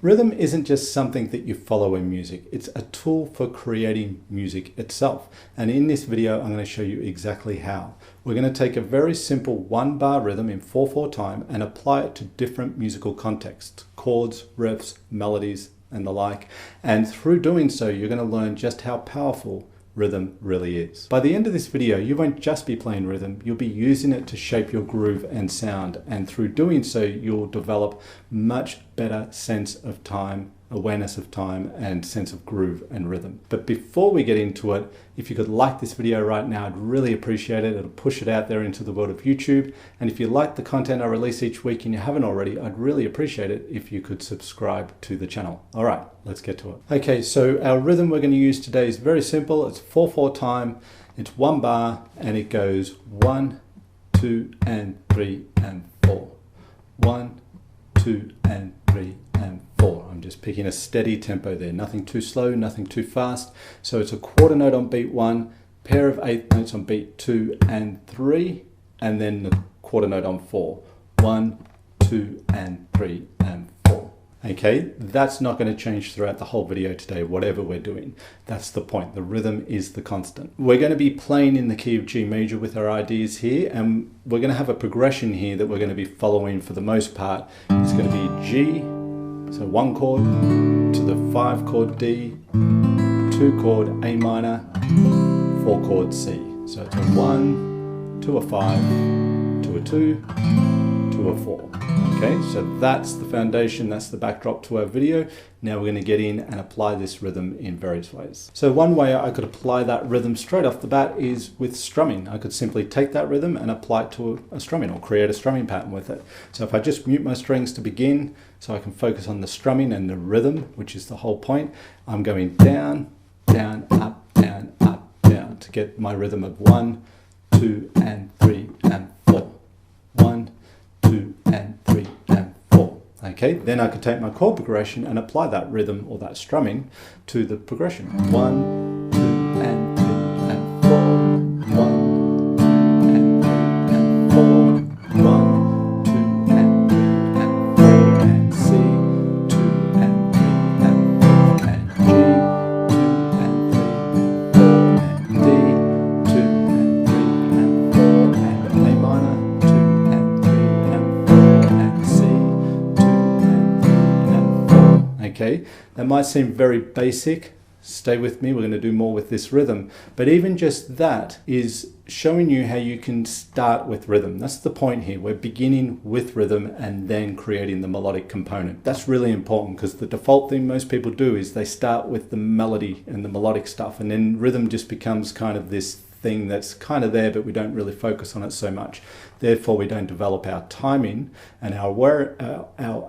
Rhythm isn't just something that you follow in music, it's a tool for creating music itself. And in this video, I'm going to show you exactly how. We're going to take a very simple 1-bar rhythm in 4/4 time and apply it to different musical contexts, chords, riffs, melodies, and the like. And through doing so, you're going to learn just how powerful rhythm really is. By the end of this video, you won't just be playing rhythm, you'll be using it to shape your groove and sound. And through doing so, you'll develop much better sense of time, awareness of time, and sense of groove and rhythm. But before we get into it, if you could like this video right now, I'd really appreciate it. It'll push it out there into the world of YouTube. And if you like the content I release each week and you haven't already, I'd really appreciate it if you could subscribe to the channel. All right, let's get to it. Okay, so our rhythm we're going to use today is very simple. It's 4/4 time. It's 1 bar and it goes 1, 2, and 3, and 4. 1, 2, and 3, and 4. I'm just picking a steady tempo there, nothing too slow, nothing too fast. So it's a quarter note on beat 1, pair of 8th notes on beat 2 and 3, and then the quarter note on 4. 1, 2, and 3, and 4. Okay, that's not going to change throughout the whole video today, whatever we're doing. That's the point. The rhythm is the constant. We're going to be playing in the key of G major with our ideas here, and we're going to have a progression here that we're going to be following for the most part. It's going to be G, so 1 chord, to the 5 chord D, 2 chord A minor, 4 chord C. So it's a 1, to a 5, to a 2, to a 4. Okay, so that's the foundation, that's the backdrop to our video. Now we're going to get in and apply this rhythm in various ways. So one way I could apply that rhythm straight off the bat is with strumming. I could simply take that rhythm and apply it to a strumming or create a strumming pattern with it. So if I just mute my strings to begin, so I can focus on the strumming and the rhythm, which is the whole point, I'm going down, down, up, down, to get my rhythm of 1, 2, and 3, and 4. 1, 2, and 3, and 4. Okay, then I could take my chord progression and apply that rhythm or that strumming to the progression. 1, 2, and 3, and 4. 1, 2, and 3, and 4. 1, 2, and 3, and 4. And C, 2, and 3, and 4. And G, 2, and 3, and 4. And D, 2, and 3, and 4. And A minor, 2, and 3, and 4. And C, 2, and 3, and 4. Okay, that might seem very basic. Stay with me, we're going to do more with this rhythm. But even just that is showing you how you can start with rhythm. That's the point here. We're beginning with rhythm and then creating the melodic component. That's really important because the default thing most people do is they start with the melody and the melodic stuff, and then rhythm just becomes kind of this thing that's kind of there, but we don't really focus on it so much. Therefore, we don't develop our timing and our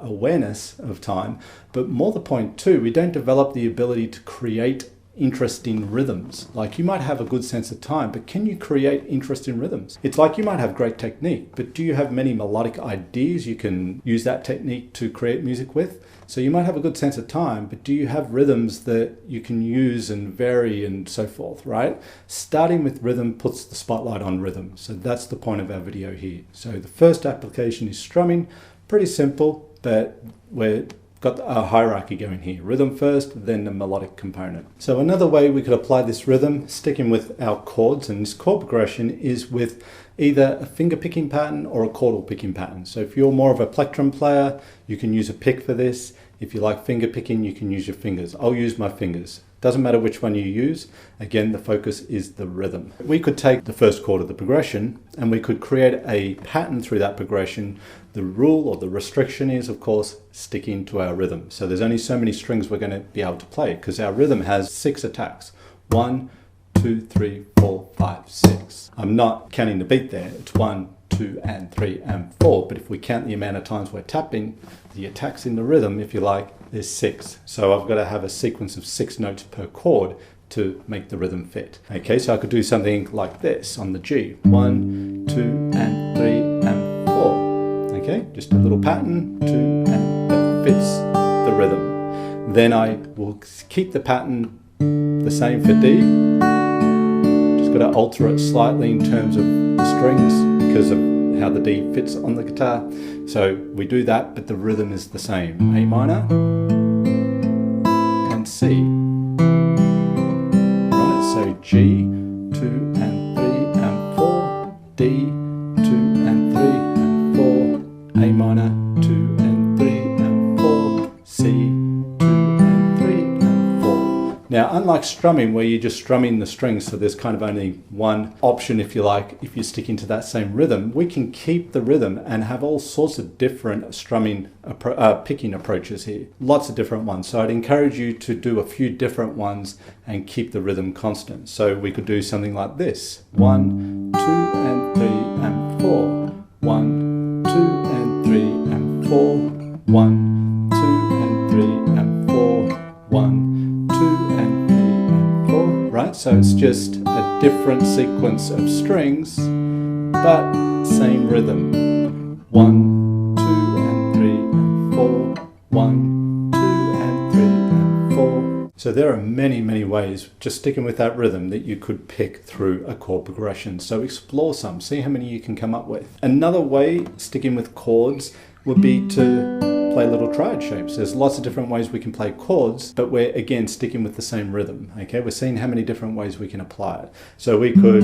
awareness of time. But more the point too, we don't develop the ability to create interesting rhythms. Like you might have a good sense of time, but can you create interesting rhythms? It's like you might have great technique, but do you have many melodic ideas you can use that technique to create music with? So you might have a good sense of time, but do you have rhythms that you can use and vary and so forth, right? Starting with rhythm puts the spotlight on rhythm. So that's the point of our video here. So the first application is strumming. Pretty simple, but we've got a hierarchy going here. Rhythm first, then the melodic component. So another way we could apply this rhythm, sticking with our chords, and this chord progression is with either a finger picking pattern or a chordal picking pattern. So if you're more of a plectrum player, you can use a pick for this. If you like finger picking, you can use your fingers. I'll use my fingers. Doesn't matter which one you use. Again, the focus is the rhythm. We could take the first chord of the progression and we could create a pattern through that progression. The rule or the restriction is, of course, sticking to our rhythm. So there's only so many strings we're going to be able to play because our rhythm has 6 attacks. 1, 2, 3, 4, 5, 6. I'm not counting the beat there. It's 1, 2, and 3, and 4. But if we count the amount of times we're tapping, the attacks in the rhythm, if you like, there's 6. So I've got to have a sequence of 6 notes per chord to make the rhythm fit. Okay, so I could do something like this on the G. 1, 2, and 3, and 4. Okay, just a little pattern, 2, and that fits the rhythm. Then I will keep the pattern the same for D. Just got to alter it slightly in terms of the strings because of how the D fits on the guitar. So we do that, but the rhythm is the same. A minor, C. Right, so G, 2 and 3 and 4, D, 2 and 3 and 4, A minor, 2 and 3 and 4, C, 2 and 3 and 4. Now, unlike strumming where you're just strumming the strings, so there's kind of only one option if you like, if you're sticking to that same rhythm, we can keep the rhythm and have all sorts of different strumming picking approaches here. Lots of different ones. So I'd encourage you to do a few different ones and keep the rhythm constant. So we could do something like this. 1, 2 and 3 and 4. 1, 2 and 3 and 4. 1, 2 and 3 and 4. 1, 2 and 3 and 4. Right? So it's just a different sequence of strings, but same rhythm. 1, 2 and 3 and 4. 1, 2 and 3 and 4. So there are many, many ways, just sticking with that rhythm, that you could pick through a chord progression. So explore some, see how many you can come up with. Another way, sticking with chords, would be to play little triad shapes. There's lots of different ways we can play chords, but we're again sticking with the same rhythm. Okay, we're seeing how many different ways we can apply it. So we could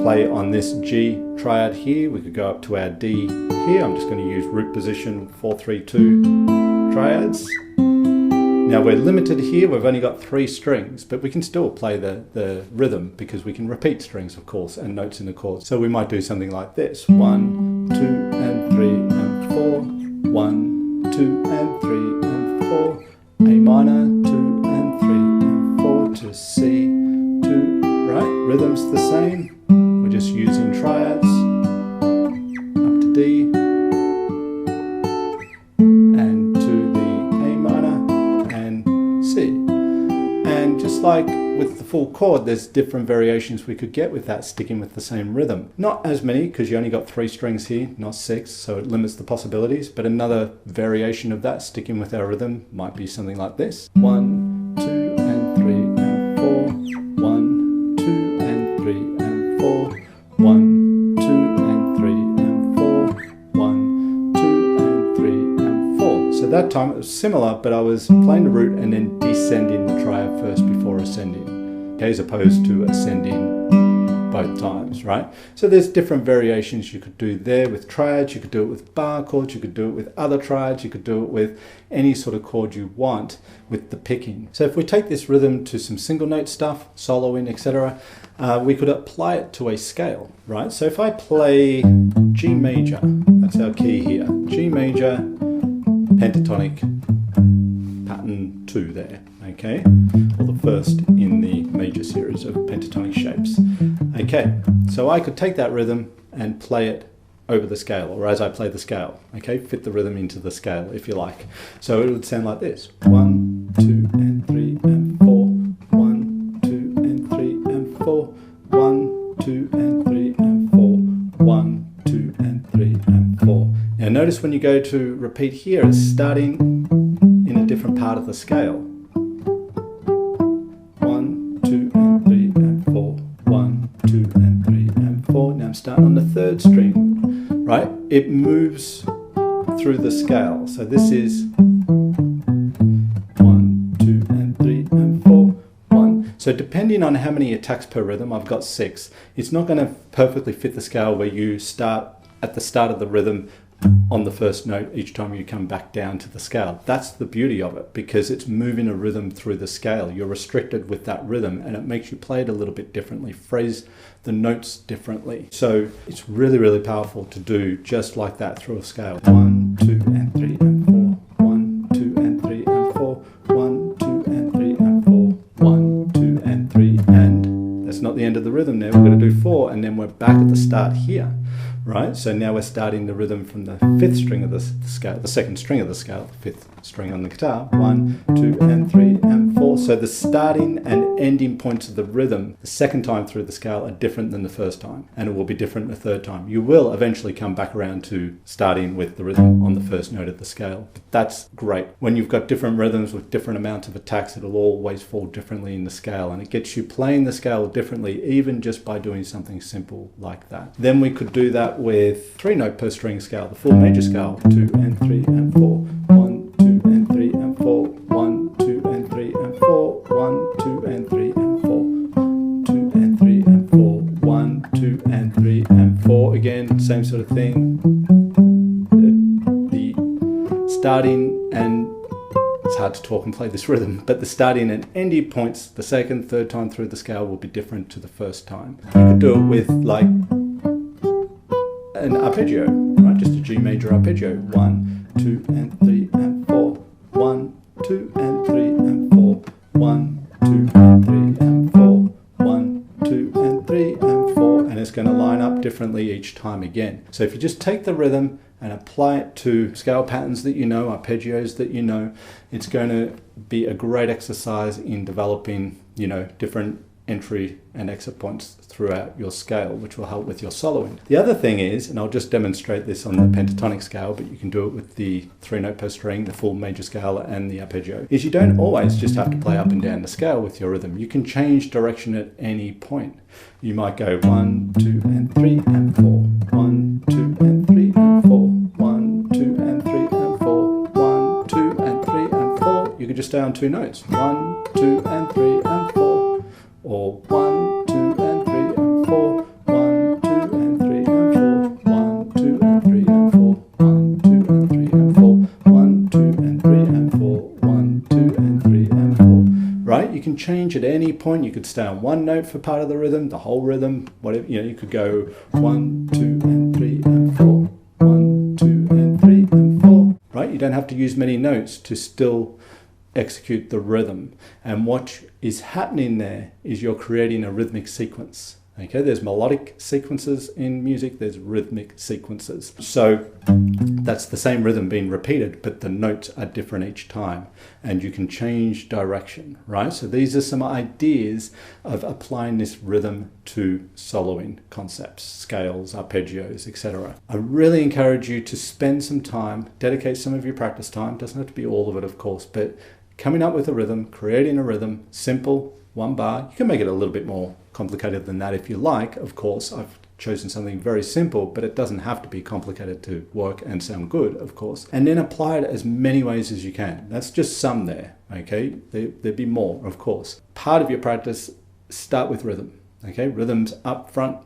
play on this G triad here, we could go up to our D here. I'm just going to use root position 4-3-2 triads. Now we're limited here, we've only got 3 strings, but we can still play the rhythm because we can repeat strings, of course, and notes in the chords. So we might do something like this. 1, 2 and 3 and 4. 1, 2 and 3 and 4. A minor, 2 and 3 and 4 to C, 2, right? Rhythm's the same. We're just using triads. Up to D. And to the A minor and C. And just like with the full chord, there's different variations we could get with that, sticking with the same rhythm. Not as many, because you only got 3 strings here, not 6, so it limits the possibilities. But another variation of that, sticking with our rhythm, might be something like this. 1, 2 and 3 and 4. 1, 2 and 3 and 4. 1, 2 and 3 and 4. 1, 2 and 3 and 4. So that time it was similar, but I was playing the root and then descending the triad first before ascending, okay, as opposed to ascending both times, right? So there's different variations you could do there with triads. You could do it with bar chords, you could do it with other triads, you could do it with any sort of chord you want with the picking. So if we take this rhythm to some single note stuff, soloing, etc., we could apply it to a scale, right? So if I play G major, that's our key here, G major, pentatonic, pattern 2 there, okay? Or the first in the major series of pentatonic shapes. Okay, so I could take that rhythm and play it over the scale, or as I play the scale, okay? Fit the rhythm into the scale, if you like. So it would sound like this. 1, 2 and 3 and 4. 1, 2 and 3 and 4. 1, 2 and 3 and 4. 1, 2 and 3 and 4. Now notice when you go to repeat here, it's starting in a different part of the scale. 1, 2 and 3 and 4. 1, 2 and 3 and 4. Now I'm starting on the 3rd string, right? It moves through the scale. So this is 1, 2 and 3 and 4. 1. So depending on how many attacks per rhythm, I've got 6. It's not going to perfectly fit the scale where you start at the start of the rhythm on the first note each time you come back down to the scale. That's the beauty of it, because it's moving a rhythm through the scale. You're restricted with that rhythm and it makes you play it a little bit differently, phrase the notes differently. So it's really, really powerful to do just like that through a scale. 1, 2 and 3 and 4. 1, 2 and 3 and 4. 1, 2 and 3 and 4. 1, 2 and 3 and that's not the end of the rhythm now. We're going to do 4 and then we're back at the start here. Right, so now we're starting the rhythm from the 5th string of the scale, the 2nd string of the scale, the 5th string on the guitar. 1, 2 and 3 and 4. So the starting and ending points of the rhythm the second time through the scale are different than the first time, and it will be different the 3rd time. You will eventually come back around to starting with the rhythm on the 1st note of the scale. But that's great. When you've got different rhythms with different amounts of attacks, it'll always fall differently in the scale, and it gets you playing the scale differently even just by doing something simple like that. Then we could do that with 3 note per string scale, the full major scale, 2 and 3 and 4, 1, 2 and 3 and 4, 1, 2 and 3 and 4, hard to talk and play this rhythm, but the starting and ending points the second, third time through the scale will be different to the first time. You could do it with like an arpeggio, right? Just a G major arpeggio. 1, 2, and 3, and 4. 1, 2, and 3, and 4. 1, 2, and 3, and 4. 1, 2, and 3, and 4. And it's going to line up differently each time again. So if you just take the rhythm and apply it to scale patterns that you know, arpeggios that you know, it's going to be a great exercise in developing, you know, different entry and exit points throughout your scale, which will help with your soloing. The other thing is, and I'll just demonstrate this on the pentatonic scale, but you can do it with the 3-note per string, the full major scale, and the arpeggio, is you don't always just have to play up and down the scale with your rhythm. You can change direction at any point. You might go 1, 2, and 3, and 4. 1, 2, and 3, and 4. 1, 2, and 3, and 4. 1, 2, and 3, and 4. You could just stay on 2 notes. 1, 2, and 3, and 4. Or 1, 2, and 3, and 4. 1, 2, and 3, and 4. 1, 2, and 3, and 4. 1, 2, and 3, and 4. 1, 2, and 3, and 4. 1, 2, and 3, and 4. Right? You can change at any point. You could stay on one note for part of the rhythm, the whole rhythm, whatever. You know, you could go 1, 2, and 3, and 4. 1, 2, and 3, and 4. Right? You don't have to use many notes to still execute the rhythm. And what is happening there is you're creating a rhythmic sequence. Okay, there's melodic sequences in music, there's rhythmic sequences. So that's the same rhythm being repeated, but the notes are different each time, and you can change direction, right? So these are some ideas of applying this rhythm to soloing concepts, scales, arpeggios, etc. I really encourage you to spend some time, dedicate some of your practice time, doesn't have to be all of it, of course, but coming up with a rhythm, creating a rhythm, simple, 1 bar. You can make it a little bit more complicated than that if you like, of course. I've chosen something very simple, but it doesn't have to be complicated to work and sound good, of course. And then apply it as many ways as you can. That's just some there, okay? There'd be more, of course. Part of your practice, start with rhythm, okay? Rhythm's up front.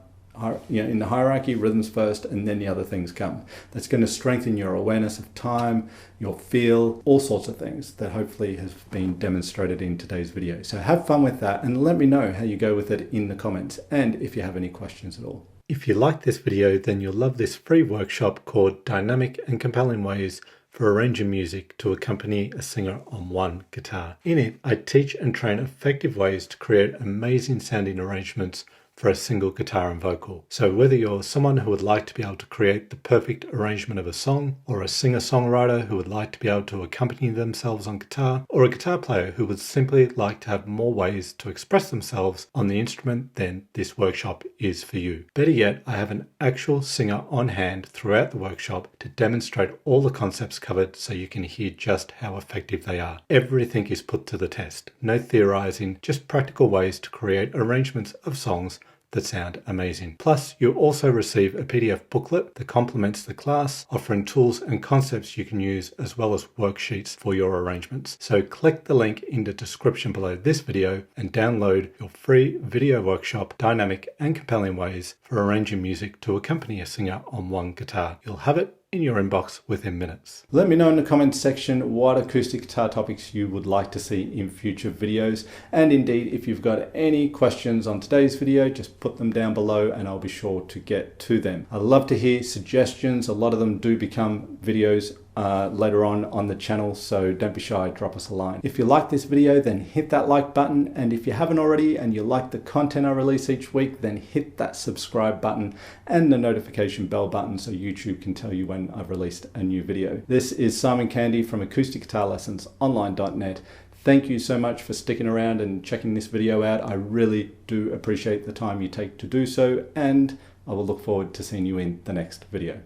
You know, in the hierarchy, rhythms first, and then the other things come. That's going to strengthen your awareness of time, your feel, all sorts of things that hopefully have been demonstrated in today's video. So have fun with that and let me know how you go with it in the comments, and if you have any questions at all. If you like this video, then you'll love this free workshop called Dynamic and Compelling Ways for Arranging Music to Accompany a Singer on One Guitar. In it, I teach and train effective ways to create amazing sounding arrangements for a single guitar and vocal. So whether you're someone who would like to be able to create the perfect arrangement of a song, or a singer-songwriter who would like to be able to accompany themselves on guitar, or a guitar player who would simply like to have more ways to express themselves on the instrument, then this workshop is for you. Better yet, I have an actual singer on hand throughout the workshop to demonstrate all the concepts covered so you can hear just how effective they are. Everything is put to the test. No theorizing, just practical ways to create arrangements of songs that sound amazing. Plus, you also receive a PDF booklet that complements the class, offering tools and concepts you can use, as well as worksheets for your arrangements. So click the link in the description below this video and download your free video workshop, Dynamic and Compelling Ways for Arranging Music to Accompany a Singer on One Guitar. You'll have it in your inbox within minutes. Let me know in the comments section what acoustic guitar topics you would like to see in future videos, and indeed if you've got any questions on today's video, just put them down below and I'll be sure to get to them. I love to hear suggestions. A lot of them do become videos later on the channel, so don't be shy, drop us a line. If you like this video, then hit that like button, and if you haven't already and you like the content I release each week, then hit that subscribe button and the notification bell button so YouTube can tell you when I've released a new video. This is Simon Candy from acousticguitarlessonsonline.net. Thank you so much for sticking around and checking this video out. I really do appreciate the time you take to do so, and I will look forward to seeing you in the next video.